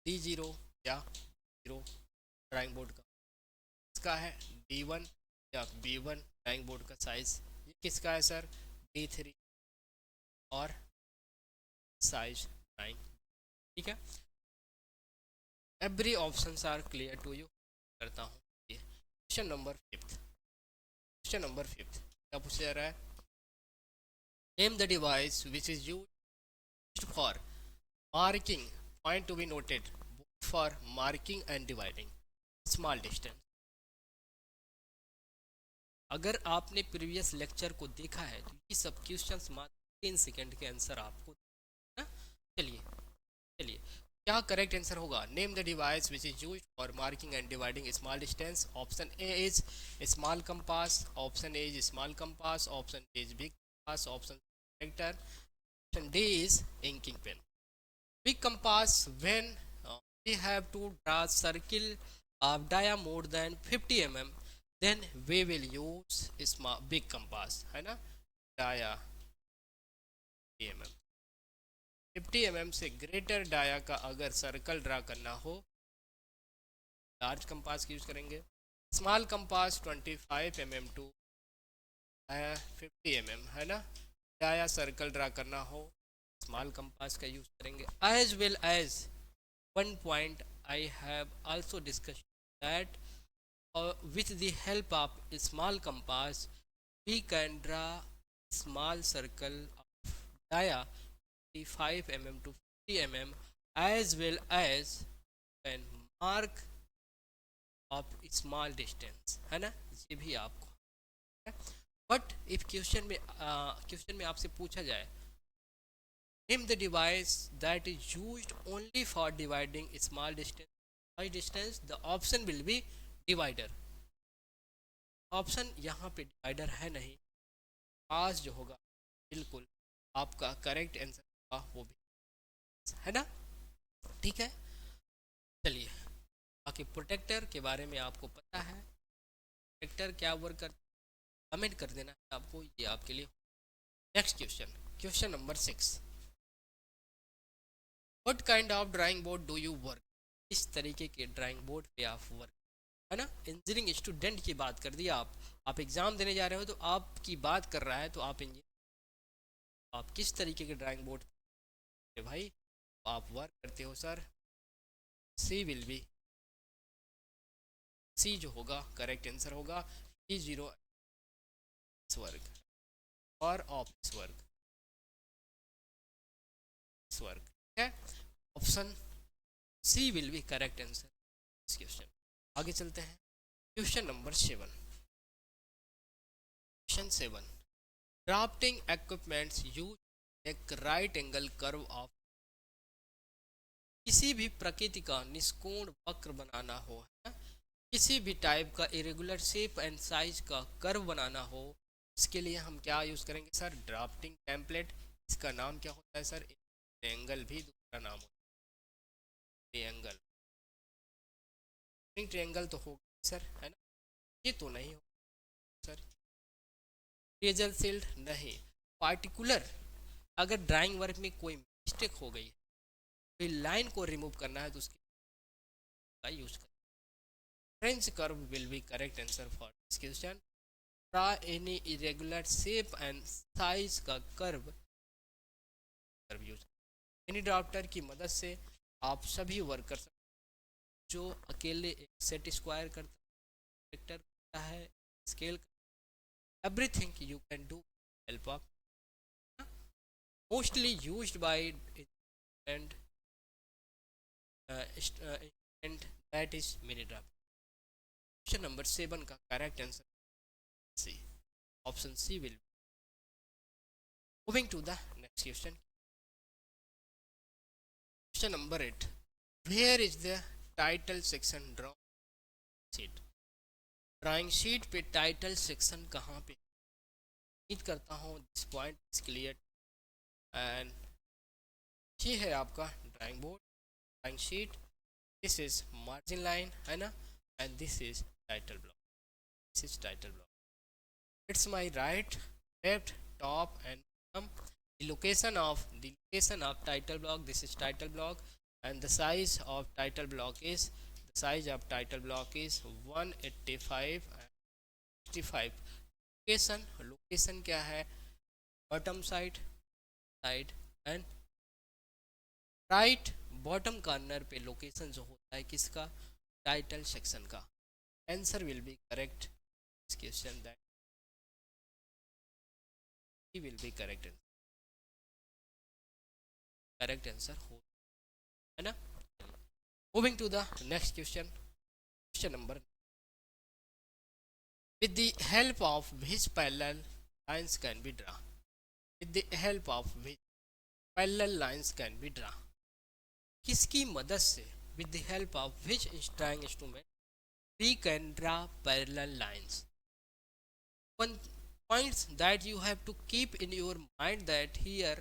D0 या 0 ड्राइंग बोर्ड का, इसका है D1 या B1 ड्राइंग बोर्ड का साइज। ये किसका है सर, D3 और साइज 9, ठीक है। Every options are clear to you, करता हूँ। क्वेश्चन नंबर 5, क्वेश्चन नंबर 5 क्या पूछा जा रहा है, name the device which is used for marking point to be noted for marking and dividing small distance. अगर आपने प्रीवियस लेक्चर को देखा है तो ये सब क्वेश्चंस मात्र 3 सेकंड के आंसर आपको, चलिए चलिए क्या करेक्ट आंसर होगा, name the device which is used for marking and dividing small distance. Option A is small compass, option A is small compass, option A is big compass, option tractor, option D is inking pen. Big compass when we have to draw circle of dia more than 50 mm then we will use small big compass, है ना, dia mm 50 mm से ग्रेटर डाया का अगर सर्कल ड्रा करना हो लार्ज कंपास की यूज करेंगे। Small compass 25 mm to 50 mm, है ना, डाया सर्कल ड्रा करना हो स्मॉल कंपास का यूज करेंगे। As well as one point I have also discussed that with the help of a small compass we can draw small circle of dia 5 mm to 50 mm as well as can mark of small distance, है ना, ये भी आपको। बट इफ क्वेश्चन में आपसे पूछा जाए name the device that is used only for dividing small distance by distance, the option will be divider। Option यहाँ पे डिवाइडर है नहीं, पास जो होगा बिल्कुल आपका करेक्ट आंसर होगा वो भी, है ना, ठीक है। चलिए बाकी प्रोटेक्टर के बारे में आपको पता है, प्रोटेक्टर क्या वर्क कर, कमेंट कर देना है आपको, ये आपके लिए। Next question, question number 6, what kind of drawing board do you work, इस तरीके के ड्राइंग बोर्ड पे आप वर्क, है ना। इंजीनियरिंग स्टूडेंट की बात कर दी, आप एग्जाम देने जा रहे हो तो आपकी बात कर रहा है, तो आप आप किस तरीके के ड्राइंग बोर्ड पे भाई आप वर्क करते हो sir, C will be, C जो होगा करेक्ट आंसर होगा। D0 वर्क और ऑफिस वर्क वर्क है, option C will be correct answer इस क्वेश्चन। आगे चलते हैं question number 7, question 7, drafting equipments use एक राइट एंगल कर्व ऑफ, किसी भी प्रकृति का निष्कोण वक्र बनाना हो, है, किसी भी टाइप का इरेगुलर शेप एंड साइज का कर्व बनाना हो, इसके लिए हम क्या यूज करेंगे सर, ड्राफ्टिंग टेम्पलेट। इसका नाम क्या होता है सर, ट्रायंगल भी दूसरा नाम होता है ट्रायंगल, ट्रायंगल तो होगा सर, है ना, ये तो नहीं होगा सर, पेजल सील्ड नहीं, पार्टिकुलर अगर ड्राइंग वर्क में कोई मिस्टेक हो गई, कोई लाइन को रिमूव करना है तो उसके यूज करें, French curve will be correct answer for this question. Draw any irregular shape and size का कर्व यूज मिनी ड्राफ्टर की मदद से आप सभी वर्क कर सकते जो अकेले एक सेट स्क्वायर करता है scale everything you can do help of mostly used by and and that is mini draft. Question number 7 का correct answer C option C will. Moving to the next question. Question number 8 where is the title section draw sheet. Drawing sheet पे टाइटल सेक्शन कहाँ पे? उम्मीद करता हूँ this point is clear and ये है आपका drawing board drawing sheet. This is margin line है ना and this is title block. This is title block. It's my right, left, top and bottom. The location of title block. This is title block, and the size of title block is 185 and 65. Location क्या है? Bottom side and right bottom corner पे location जो होता है किसका? Title section का. Answer will be correct. This question that he will be correct answer हो है ना। Moving to the next question. Question number with the help of which parallel lines can be drawn? with the help of which parallel lines can be drawn? किसकी मदद से with the help of which drawing instrument we can draw parallel lines? One points that you have to keep in your mind that here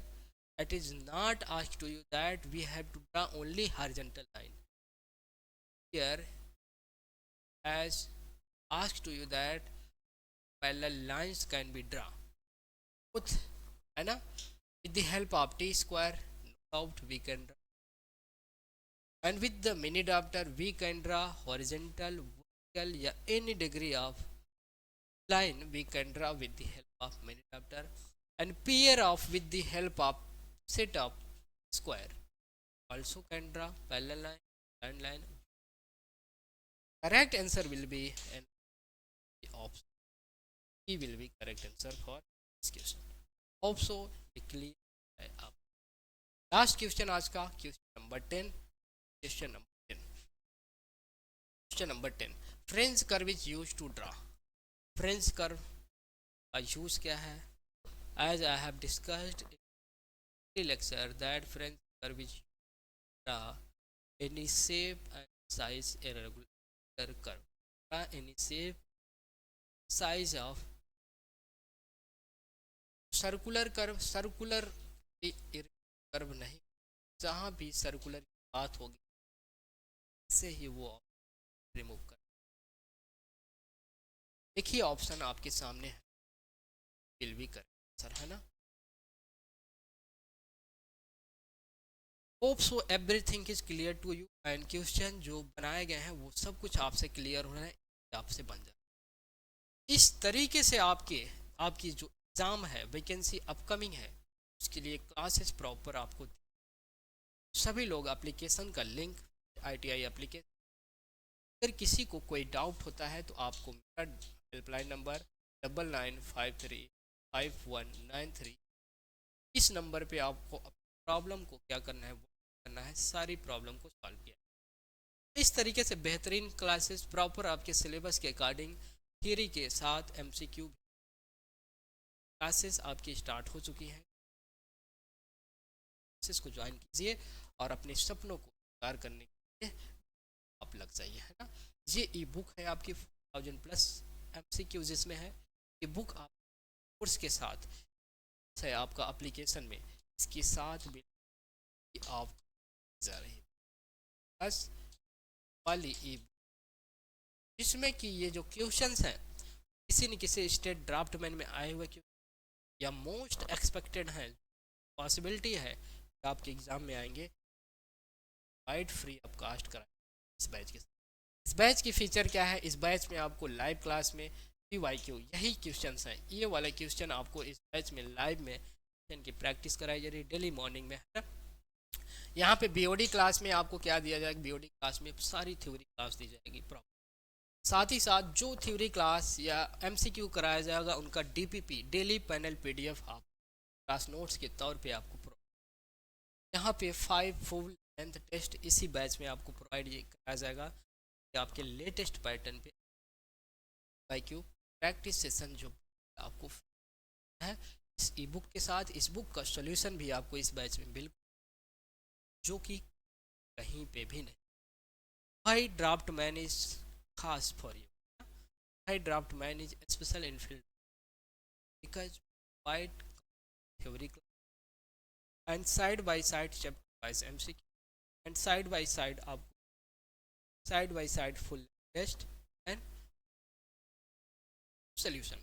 it is not asked to you that we have to draw only horizontal line. Here as asked to you that parallel lines can be drawn both है ना with the help of t square no doubt we can draw and with the mini adapter we can draw horizontal vertical या any degree of line we can draw with the help of mini adapter and pair of with the help of set of square also can draw parallel line and line. Correct answer will be an option E will be correct answer for this question. Hope so clear है आप। लास्ट क्वेश्चन आज का question number 10। Question number 10 French curve is use to draw. French curve का यूज क्या है? As I have discussed in lecture that French curve is draw any shape and size irregular curve. Draw any shape size of circular curve. Circular curve नहीं, जहाँ भी सर्कुलर की बात होगी इससे ही वो रिमूव कर। देखिए ऑप्शन आपके सामने है विल भी कर सर है ना। Hope so everything is clear to you and question जो बनाए गए हैं वो सब कुछ आपसे क्लियर हो रहा है, आपसे बन जाए। इस तरीके से आपकी जो एग्ज़ाम है वैकेंसी अपकमिंग है उसके लिए क्लासेस प्रॉपर आपको सभी लोग एप्लीकेशन का लिंक ITI एप्लीकेशन। अगर किसी को कोई डाउट होता है तो आपको मेरा हेल्पलाइन नंबर 99535193 इस नंबर पे आपको प्रॉब्लम को क्या करना है वो करना है, सारी प्रॉब्लम को सॉल्व किया। इस तरीके से बेहतरीन क्लासेस प्रॉपर आपके सिलेबस के अकॉर्डिंग थियरी के साथ MCQ क्लासेस आपकी स्टार्ट हो चुकी हैं। क्लासेस को ज्वाइन कीजिए और अपने सपनों को साकार करने के लिए आप लग जाइए है ना। ये ई बुक है आपकी 4000+ MCQ जिसमें है। ये बुक आप कोर्स के साथ है आपका एप्लीकेशन में इसके साथ भी आप जा रही बस वाली ई जिसमें कि ये जो क्वेश्चंस हैं किसी न किसी स्टेट ड्राफ्टमैन में आए हुए या मोस्ट एक्सपेक्टेड हैं, पॉसिबिलिटी है कि आपके एग्ज़ाम में आएंगे। वाइड फ्री ऑफ कास्ट कराए इस बैच के साथ। इस बैच की फीचर क्या है, इस बैच में आपको लाइव क्लास में PYQ यही क्वेश्चंस हैं, ये वाला क्वेश्चन आपको इस बैच में लाइव में की प्रैक्टिस कराई जा रही है डेली मॉर्निंग में, है ना। यहाँ पे BOD क्लास में आपको क्या दिया जाएगा, BOD क्लास में सारी थ्योरी क्लास दी जाएगी प्रॉपर, साथ ही साथ जो थ्योरी क्लास या MCQ कराया जाएगा उनका DPP डेली पैनल PDF आप क्लास नोट्स के तौर पे आपको यहाँ पे 5 फुल लेंथ टेस्ट इसी बैच में आपको प्रोवाइड कराया जाएगा कि आपके लेटेस्ट पैटर्न पे IQ प्रैक्टिस सेशन जो आपको है इस ई बुक के साथ, इस बुक का सॉल्यूशन भी आपको इस बैच में बिल्कुल, जो कि कहीं पे भी नहीं। भाई ड्राफ्ट मैन इज खास फॉर यू, भाई draft man is special in field because with theory and side by side chapter wise MCQ and side by side आप side by side full test and solution,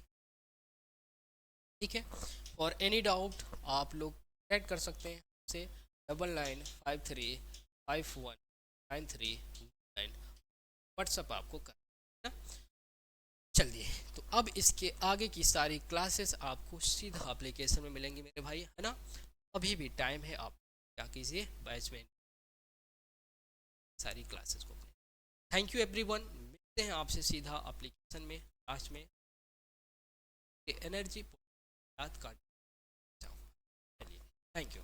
ठीक है। और एनी डाउट आप लोग चैट कर सकते हैं से 99535193 व्हाट्सअप आपको कर। चलिए, तो अब इसके आगे की सारी क्लासेस आपको सीधा एप्लीकेशन में मिलेंगी मेरे भाई, है ना। अभी भी टाइम है, आप क्या कीजिए बैच में सारी क्लासेस को। थैंक यू एवरीवन, मिलते हैं आपसे सीधा एप्लीकेशन में लास्ट में एनर्जी याद काट। चलिए, थैंक यू।